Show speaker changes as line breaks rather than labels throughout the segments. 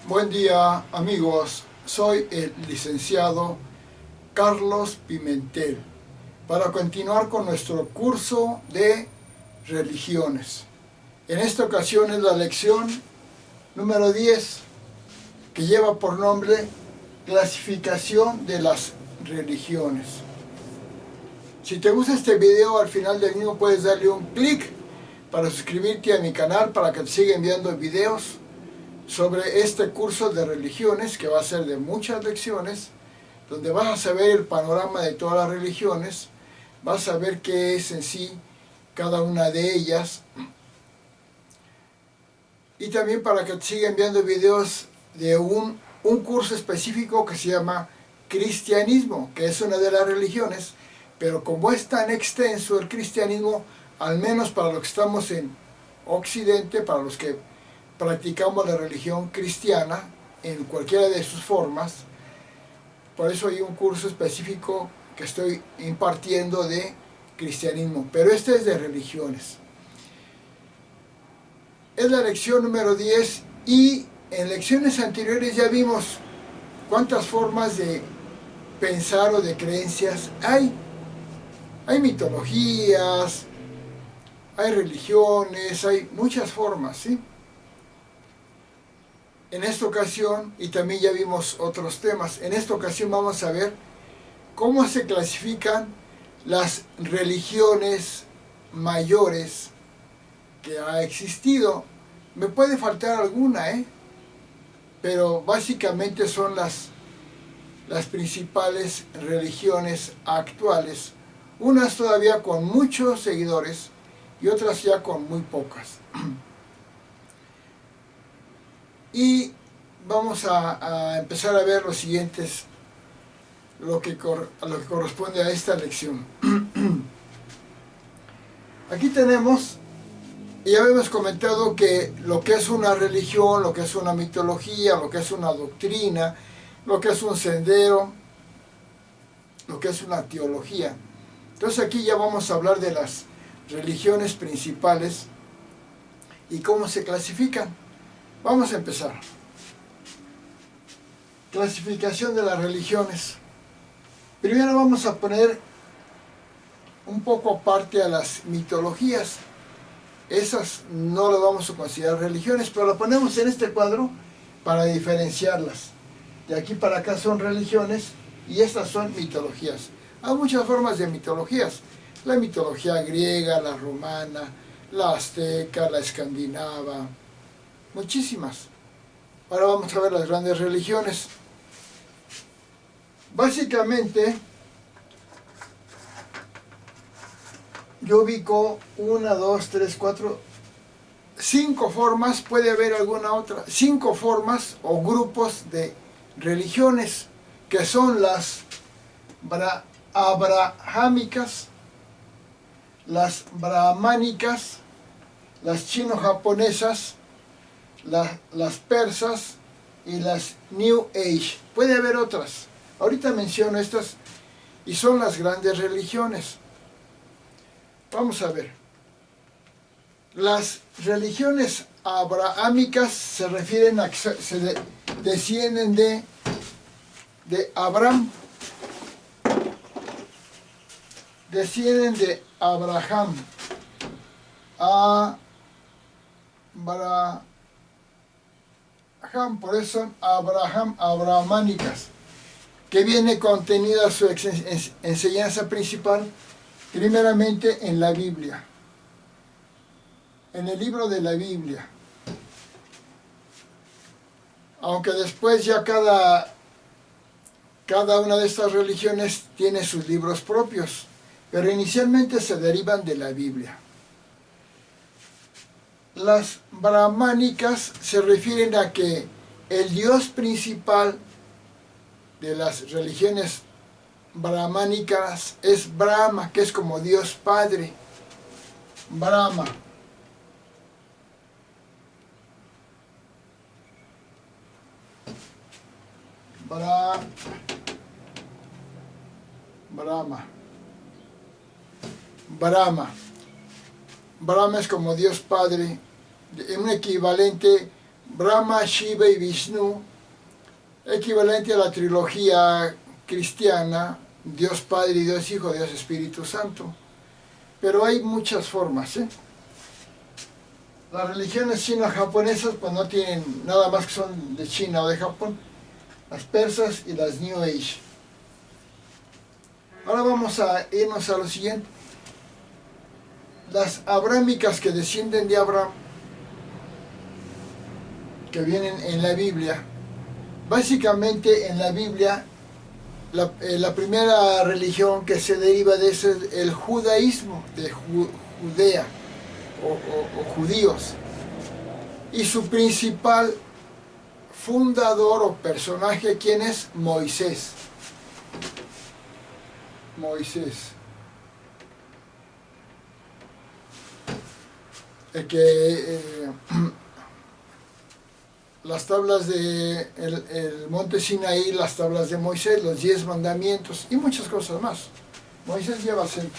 Buen día, amigos. Soy el licenciado Carlos Pimentel para continuar con nuestro curso de religiones. En esta ocasión es la lección número 10, que lleva por nombre Clasificación de las religiones. Si te gusta este video, al final del mismo puedes darle un clic para suscribirte a mi canal para que te siga enviando videos sobre este curso de religiones, que va a ser de muchas lecciones, donde vas a saber el panorama de todas las religiones, vas a ver qué es en sí cada una de ellas, y también para que te siga enviando videos de un curso específico que se llama cristianismo, que es una de las religiones, pero como es tan extenso el cristianismo, al menos para los que estamos en Occidente, para los que practicamos la religión cristiana en cualquiera de sus formas, por eso hay un curso específico que estoy impartiendo de cristianismo, pero este es de religiones. Es la lección número 10 y en lecciones anteriores ya vimos cuántas formas de pensar o de creencias hay. Hay mitologías, hay religiones, hay muchas formas, ¿sí? En esta ocasión, y también ya vimos otros temas, en esta ocasión vamos a ver cómo se clasifican las religiones mayores que ha existido. Me puede faltar alguna, pero básicamente son las principales religiones actuales, unas todavía con muchos seguidores y otras ya con muy pocas. Y vamos a empezar a ver los siguientes, lo que corresponde a esta lección. Aquí tenemos, ya habíamos comentado que lo que es una religión, lo que es una mitología, lo que es una doctrina, lo que es un sendero, lo que es una teología. Entonces aquí ya vamos a hablar de las religiones principales y cómo se clasifican. Vamos a empezar. Clasificación de las religiones. Primero vamos a poner un poco aparte a las mitologías. Esas no las vamos a considerar religiones, pero las ponemos en este cuadro para diferenciarlas. De aquí para acá son religiones y estas son mitologías. Hay muchas formas de mitologías. La mitología griega, la romana, la azteca, la escandinava, muchísimas. Ahora vamos a ver las grandes religiones. Básicamente, yo ubico 1, 2, 3, 4, 5 formas, puede haber alguna otra, 5 formas o grupos de religiones, que son las abrahámicas, las brahmánicas, las chino-japonesas, las persas y las New Age. Puede haber otras. Ahorita menciono estas y son las grandes religiones. Vamos a ver. Las religiones abrahámicas se refieren a que se descienden de Abraham. Descienden de Abraham. Abraham, por eso son abrahámicas, que viene contenida su enseñanza principal primeramente en la Biblia, en el libro de la Biblia, aunque después ya cada una de estas religiones tiene sus libros propios, pero inicialmente se derivan de la Biblia. Las brahmánicas se refieren a que el dios principal de las religiones brahmánicas es Brahma, que es como Dios Padre. Brahma. Brahma es como Dios Padre, un equivalente Brahma, Shiva y Vishnu, equivalente a la trilogía cristiana, Dios Padre y Dios Hijo, Dios Espíritu Santo. Pero hay muchas formas, ¿eh? Las religiones chino-japonesas pues no tienen nada más que son de China o de Japón, las persas y las New Age. Ahora vamos a irnos a lo siguiente. Las abrámicas que descienden de Abraham, que vienen en la Biblia, básicamente en la Biblia la primera religión que se deriva de eso es el judaísmo, de Judea o judíos, y su principal fundador o personaje, ¿quién es? Moisés. Moisés. El que las tablas de el monte Sinaí, las tablas de Moisés, los 10 mandamientos y muchas cosas más. Moisés lleva acento.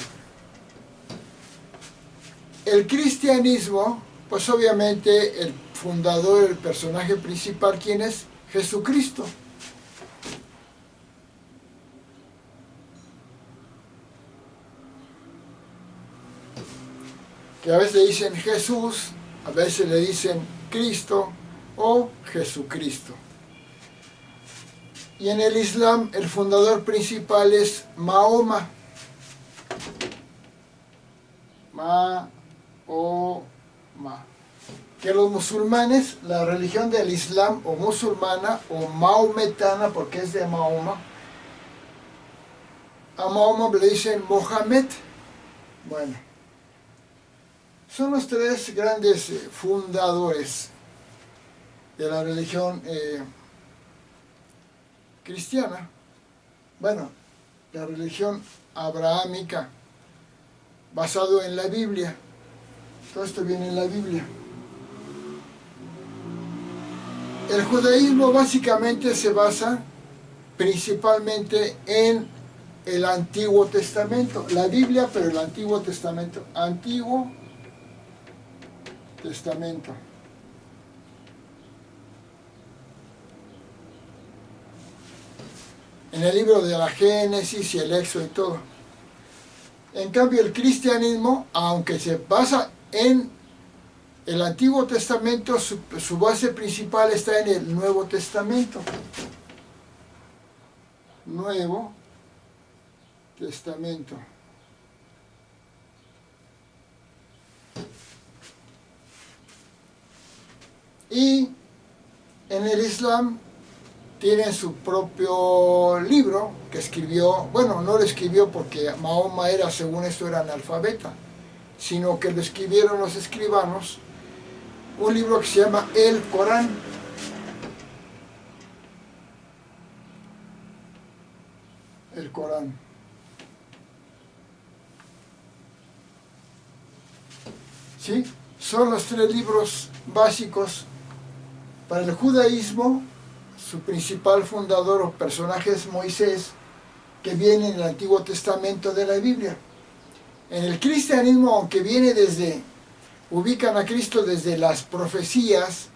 El cristianismo, pues obviamente el fundador, el personaje principal, ¿quién es? Jesucristo. Que a veces le dicen Jesús, a veces le dicen Cristo o Jesucristo. Y en el Islam el fundador principal es Mahoma. Mahoma. Que los musulmanes, la religión del Islam o musulmana o maometana, porque es de Mahoma, a Mahoma le dicen Mohamed. Bueno, son los tres grandes fundadores de la religión cristiana. Bueno, la religión abrahámica, basado en la Biblia. Todo esto viene en la Biblia. El judaísmo básicamente se basa principalmente en el Antiguo Testamento. La Biblia, pero el Antiguo Testamento. Antiguo Testamento. En el libro de la Génesis y el Éxodo y todo. En cambio, el cristianismo, aunque se basa en el Antiguo Testamento, su base principal está en el Nuevo Testamento. Nuevo Testamento. Y en el Islam tienen su propio libro que escribió, bueno, no lo escribió porque Mahoma era, según esto, era analfabeta, sino que lo escribieron los escribanos, un libro que se llama El Corán. El Corán. ¿Sí? Son los tres libros básicos para el judaísmo. Su principal fundador o personaje es Moisés, que viene en el Antiguo Testamento de la Biblia. En el cristianismo, aunque viene ubican a Cristo desde las profecías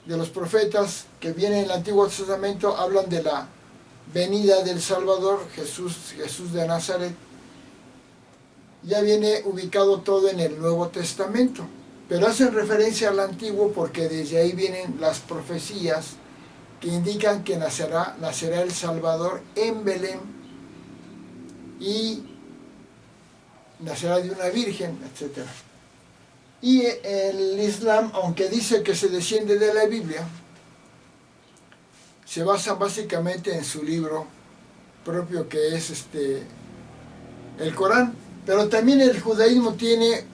de los profetas que vienen en el Antiguo Testamento, hablan de la venida del Salvador, Jesús de Nazaret. Ya viene ubicado todo en el Nuevo Testamento, pero hacen referencia al Antiguo porque desde ahí vienen las profecías que indican que nacerá el Salvador en Belén y nacerá de una virgen, etc. Y el Islam, aunque dice que se desciende de la Biblia, se basa básicamente en su libro propio, que es el Corán. Pero también el judaísmo tiene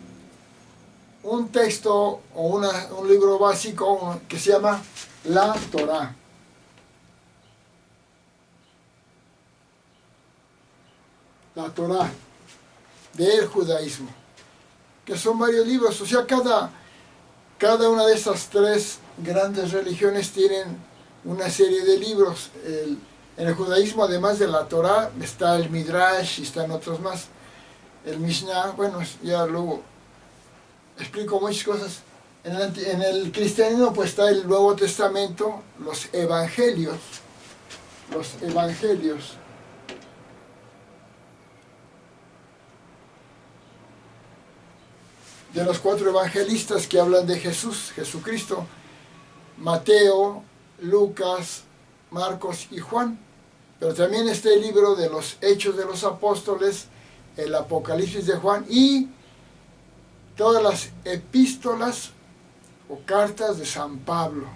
un texto o un libro básico que se llama la Torá. La Torá del judaísmo, que son varios libros. O sea, cada una de estas tres grandes religiones tienen una serie de libros. En el judaísmo, además de la Torá, está el Midrash y están otros más. El Mishnah, bueno, ya luego explico muchas cosas. En el cristianismo pues está el Nuevo Testamento, los evangelios. Los evangelios. De los 4 evangelistas que hablan de Jesús, Jesucristo, Mateo, Lucas, Marcos y Juan. Pero también está el libro de los Hechos de los Apóstoles, el Apocalipsis de Juan y todas las epístolas o cartas de San Pablo.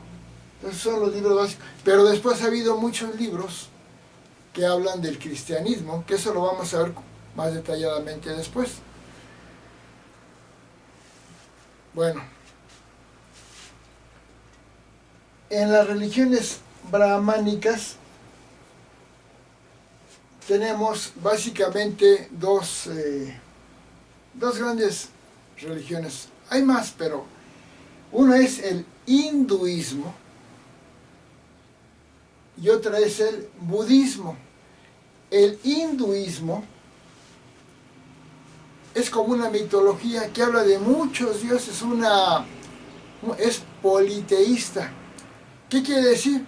Esos son los libros básicos. Pero después ha habido muchos libros que hablan del cristianismo, que eso lo vamos a ver más detalladamente después. Bueno, en las religiones brahmánicas tenemos básicamente dos grandes religiones. Hay más, pero una es el hinduismo y otra es el budismo. El hinduismo es como una mitología que habla de muchos dioses, es politeísta. ¿Qué quiere decir?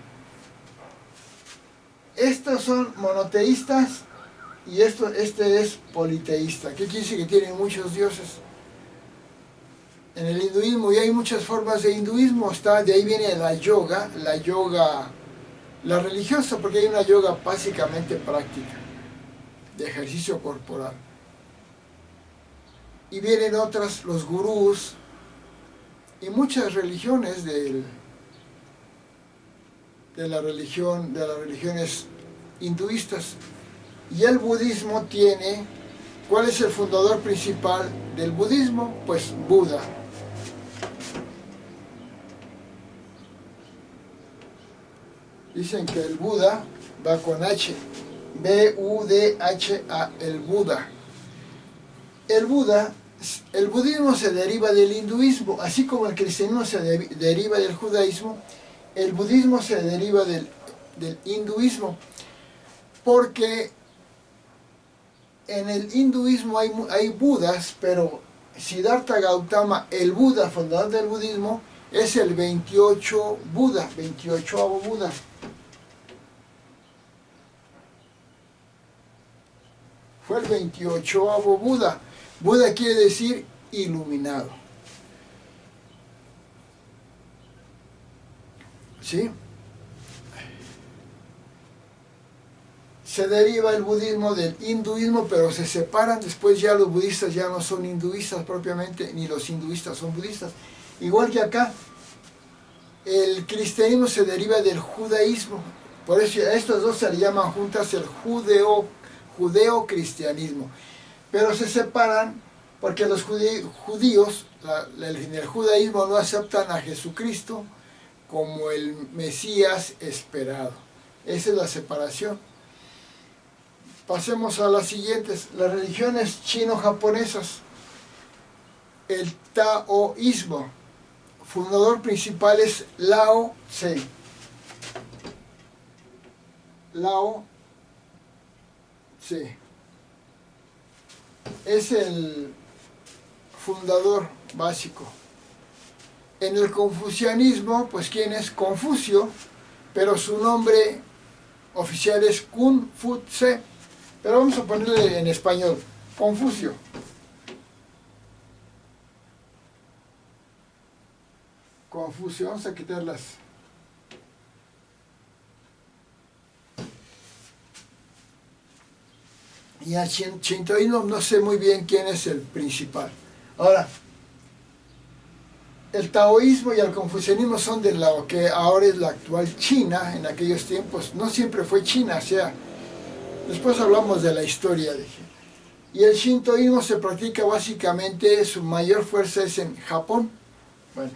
Estos son monoteístas y este es politeísta. ¿Qué quiere decir? Que tienen muchos dioses. En el hinduismo, y hay muchas formas de hinduismo, de ahí viene la yoga, la religiosa, porque hay una yoga básicamente práctica, de ejercicio corporal. Y vienen otras, los gurús, y muchas religiones de las religiones hinduistas. Y el budismo tiene, ¿cuál es el fundador principal del budismo? Pues Buda. Dicen que el Buda va con H, B-U-D-H-A, el Buda. El budismo se deriva del hinduismo, así como el cristianismo se deriva del judaísmo, el budismo se deriva del hinduismo, porque en el hinduismo hay budas, pero Siddhartha Gautama, el Buda, fundador del budismo, es el 28º Buda. Fue el 28º Buda. Buda quiere decir iluminado. ¿Sí? Se deriva el budismo del hinduismo, pero se separan. Después ya los budistas ya no son hinduistas propiamente, ni los hinduistas son budistas. Igual que acá, el cristianismo se deriva del judaísmo. Por eso a estos dos se le llaman juntas el judeo-cristianismo. Pero se separan porque los judíos en el judaísmo no aceptan a Jesucristo como el Mesías esperado. Esa es la separación. Pasemos a las siguientes, las religiones chino-japonesas. El taoísmo, fundador principal es Lao Tse. Lao Tse es el fundador básico. En el confucianismo, pues ¿quién es? Confucio, pero su nombre oficial es Kun Fu Tse, pero vamos a ponerle en español, Confucio. Confucio, vamos a quitarlas. Y al shintoísmo no sé muy bien quién es el principal. Ahora, el taoísmo y el confucianismo son de lo que ahora es la actual China. En aquellos tiempos no siempre fue China, o sea, después hablamos de la historia. Y el shintoísmo se practica básicamente, su mayor fuerza es en Japón. Bueno,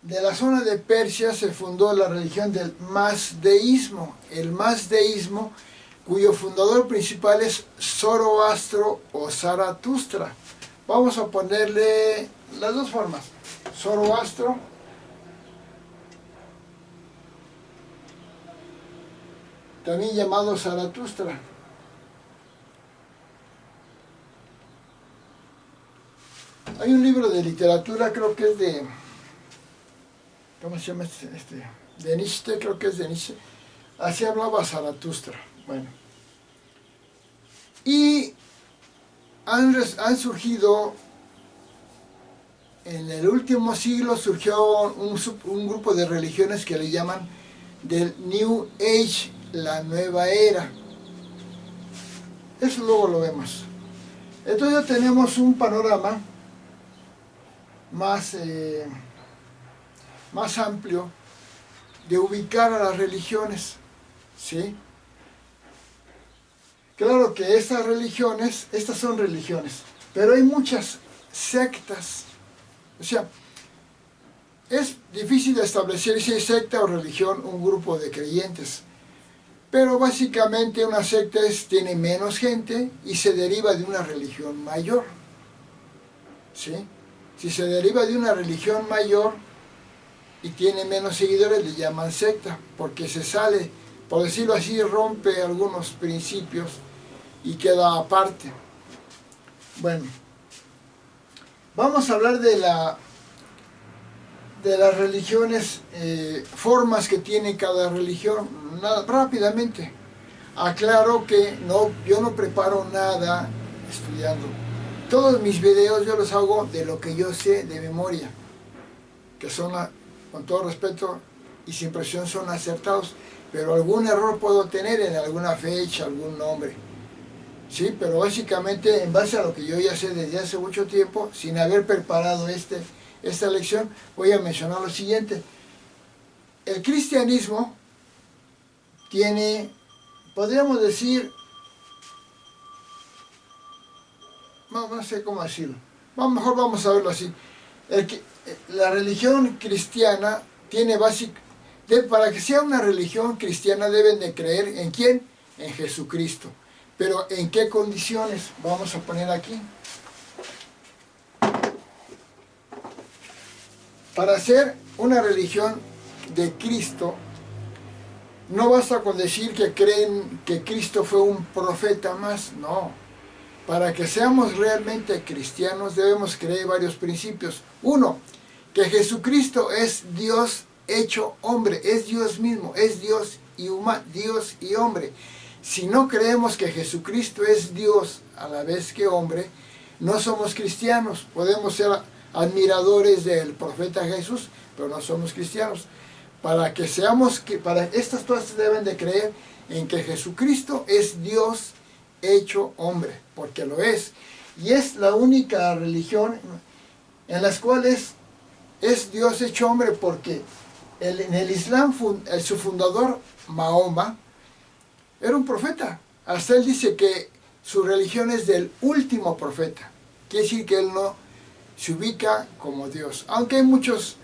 de la zona de Persia se fundó la religión del mazdeísmo. El mazdeísmo, cuyo fundador principal es Zoroastro o Zaratustra. Vamos a ponerle las dos formas. Zoroastro, también llamado Zaratustra. Hay un libro de literatura, creo que es de... ¿Cómo se llama de Nietzsche, creo que es de Nietzsche. Así hablaba Zaratustra. Bueno. Y han surgido, en el último siglo surgió un grupo de religiones que le llaman del New Age, la nueva era. Eso luego lo vemos. Entonces ya tenemos un panorama más amplio de ubicar a las religiones, ¿sí? Claro que estas son religiones, pero hay muchas sectas. O sea, es difícil establecer si es secta o religión un grupo de creyentes. Pero básicamente una secta tiene menos gente y se deriva de una religión mayor, ¿sí? Si se deriva de una religión mayor y tiene menos seguidores, le llaman secta, porque se sale, por decirlo así, rompe algunos principios y queda aparte. Bueno, vamos a hablar de las religiones, formas que tiene cada religión, rápidamente. Aclaro que yo no preparo nada estudiando. Todos mis videos yo los hago de lo que yo sé de memoria, que son, con todo respeto y sin presión, son acertados, pero algún error puedo tener en alguna fecha, algún nombre. Sí, pero básicamente en base a lo que yo ya sé desde hace mucho tiempo, sin haber preparado esta lección, voy a mencionar lo siguiente. El cristianismo tiene, podríamos decir, no sé cómo decirlo, mejor vamos a verlo así. La religión cristiana tiene para que sea una religión cristiana deben de creer ¿en quién? En Jesucristo. Pero ¿en qué condiciones? Vamos a poner aquí. Para ser una religión de Cristo, no basta con decir que creen que Cristo fue un profeta más, no. Para que seamos realmente cristianos debemos creer varios principios. Uno, que Jesucristo es Dios hecho hombre, es Dios mismo, es Dios y hombre. Si no creemos que Jesucristo es Dios a la vez que hombre, no somos cristianos. Podemos ser admiradores del profeta Jesús, pero no somos cristianos. Para estas cosas deben de creer en que Jesucristo es Dios hecho hombre, porque lo es. Y es la única religión en las cuales es Dios hecho hombre, porque en el Islam su fundador, Mahoma, era un profeta. Hasta él dice que su religión es del último profeta. Quiere decir que él no se ubica como Dios. Aunque hay muchos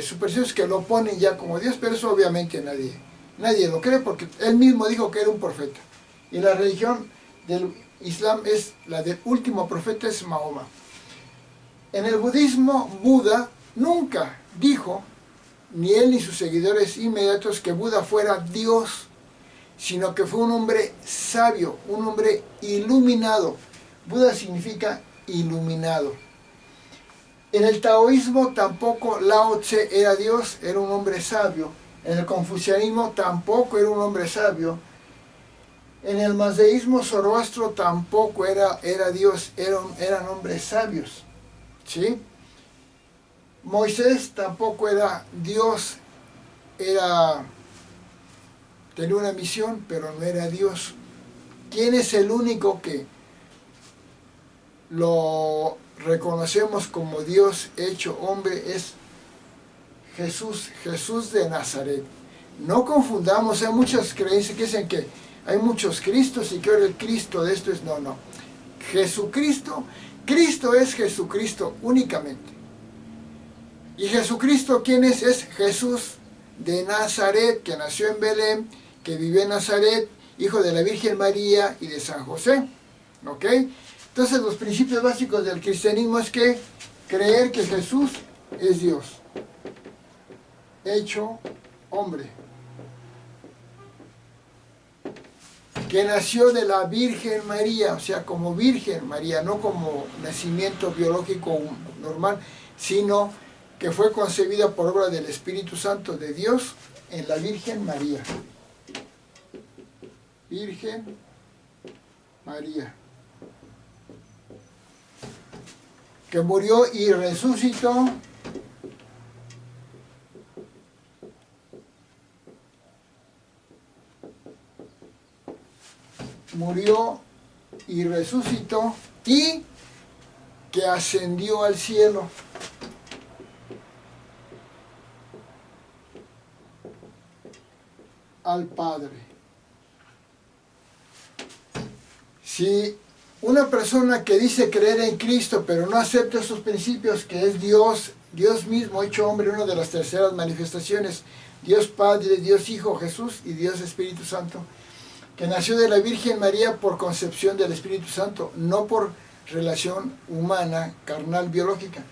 supersticiosos que lo ponen ya como Dios, pero eso obviamente nadie lo cree, porque él mismo dijo que era un profeta. Y la religión del Islam es la del último profeta, es Mahoma. En el budismo, Buda nunca dijo, ni él ni sus seguidores inmediatos, que Buda fuera Dios, sino que fue un hombre sabio, un hombre iluminado. Buda significa iluminado. En el taoísmo tampoco Lao Tse era Dios, era un hombre sabio. En el confucianismo tampoco era un hombre sabio. En el madeísmo Zoroastro tampoco era Dios, eran hombres sabios. ¿Sí? Moisés tampoco era Dios, tenía una misión, pero no era Dios. ¿Quién es el único que lo reconocemos como Dios hecho hombre? Es Jesús de Nazaret. No confundamos, hay muchas creencias que dicen que hay muchos Cristos y que ahora el Cristo de esto es, no. Jesucristo, Cristo es Jesucristo únicamente. ¿Y Jesucristo quién es? Es Jesús de Nazaret, que nació en Belén, que vivió en Nazaret, hijo de la Virgen María y de San José. ¿Ok? Entonces los principios básicos del cristianismo es que creer que Jesús es Dios, hecho hombre. que nació de la Virgen María, o sea, como Virgen María, no como nacimiento biológico normal, sino que fue concebida por obra del Espíritu Santo de Dios en la Virgen María. Virgen María, que murió y resucitó y que ascendió al cielo. Al Padre. Si una persona que dice creer en Cristo pero no acepta esos principios, que es Dios, Dios mismo hecho hombre, una de las terceras manifestaciones, Dios Padre, Dios Hijo, Jesús y Dios Espíritu Santo, que nació de la Virgen María por concepción del Espíritu Santo, no por relación humana, carnal, biológica,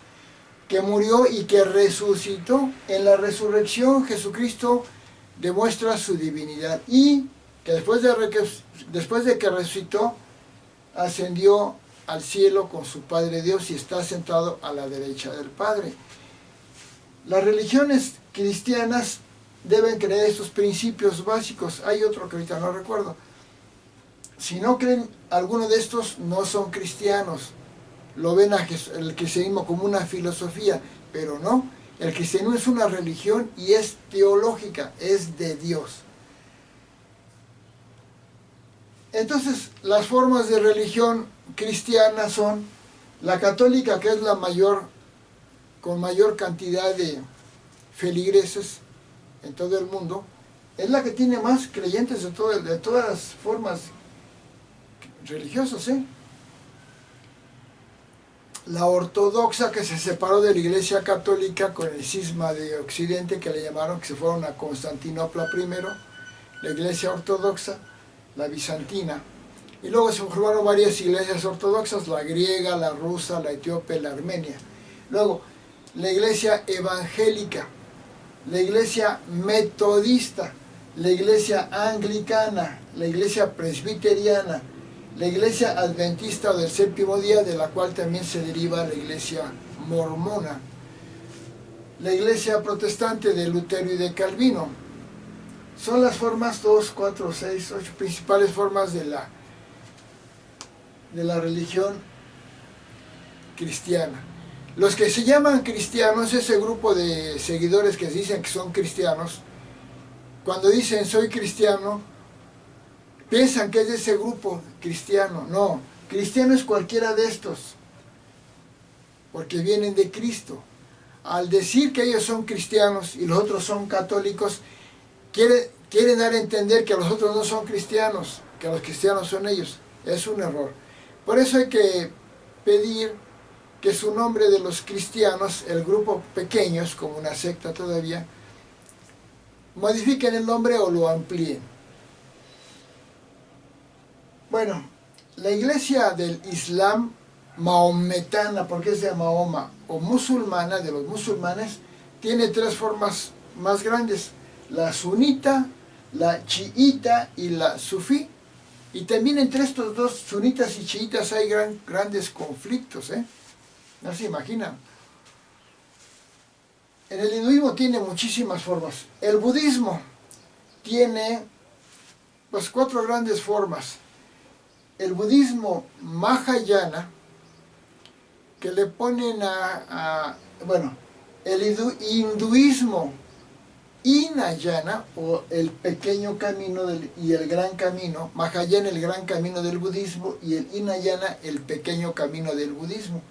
que murió y que resucitó. En la resurrección Jesucristo demuestra su divinidad y que después de que resucitó, ascendió al cielo con su Padre Dios y está sentado a la derecha del Padre. Las religiones cristianas deben creer estos principios básicos. Hay otro que ahorita no recuerdo. Si no creen alguno de estos, no son cristianos. Lo ven el cristianismo como una filosofía, pero no. El cristianismo es una religión y es teológica, es de Dios. Entonces, las formas de religión cristiana son la católica, que es la mayor, con mayor cantidad de feligreses en todo el mundo, es la que tiene más creyentes de todas las formas religiosas, ¿eh? La ortodoxa, que se separó de la Iglesia Católica con el cisma de Occidente, que le llamaron, que se fueron a Constantinopla primero, la Iglesia Ortodoxa, la bizantina, y luego se formaron varias iglesias ortodoxas, la griega, la rusa, la etíope, la armenia. Luego, la Iglesia Evangélica, la Iglesia Metodista, la Iglesia Anglicana, la Iglesia Presbiteriana, la Iglesia Adventista del Séptimo Día, de la cual también se deriva la Iglesia Mormona, la Iglesia Protestante de Lutero y de Calvino. Son las formas 2, 4, 6, 8 principales formas de la religión cristiana. Los que se llaman cristianos, ese grupo de seguidores que dicen que son cristianos, cuando dicen soy cristiano, piensan que es de ese grupo cristiano. No, cristiano es cualquiera de estos, porque vienen de Cristo. Al decir que ellos son cristianos y los otros son católicos, quieren dar a entender que los otros no son cristianos, que los cristianos son ellos. Es un error. Por eso hay que pedir que su nombre de los cristianos, el grupo pequeño, es como una secta todavía, modifiquen el nombre o lo amplíen. Bueno, la iglesia del Islam maometana, porque es de Mahoma, o musulmana, de los musulmanes, tiene tres formas más grandes: la sunita, la chiita y la sufí. Y también entre estos dos, sunitas y chiitas, hay grandes conflictos, ¿eh? No se imaginan. En el hinduismo tiene muchísimas formas. El budismo tiene pues 4 grandes formas. El budismo Mahayana, que le ponen bueno, el hinduismo Hinayana, o el pequeño camino y el gran camino. Mahayana, el gran camino del budismo, y el Hinayana, el pequeño camino del budismo.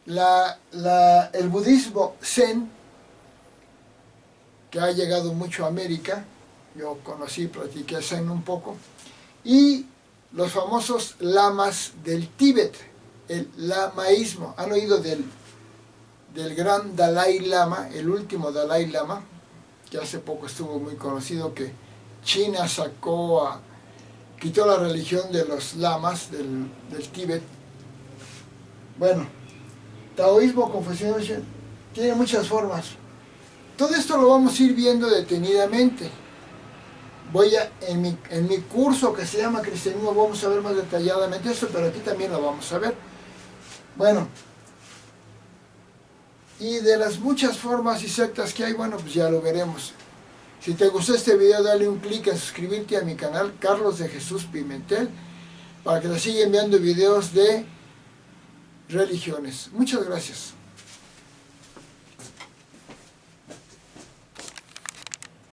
El budismo Zen, que ha llegado mucho a América, yo conocí, practiqué Zen un poco, y los famosos lamas del Tíbet, el lamaísmo. ¿Han oído del gran Dalai Lama, el último Dalai Lama, que hace poco estuvo muy conocido, que China quitó la religión de los lamas del Tíbet? Bueno, taoísmo, confucianismo, tiene muchas formas. Todo esto lo vamos a ir viendo detenidamente. en mi curso que se llama Cristianismo vamos a ver más detalladamente esto, pero aquí también lo vamos a ver. Bueno, y de las muchas formas y sectas que hay, bueno, pues ya lo veremos. Si te gustó este video, dale un clic en suscribirte a mi canal, Carlos de Jesús Pimentel, para que te siga enviando videos de religiones. Muchas gracias.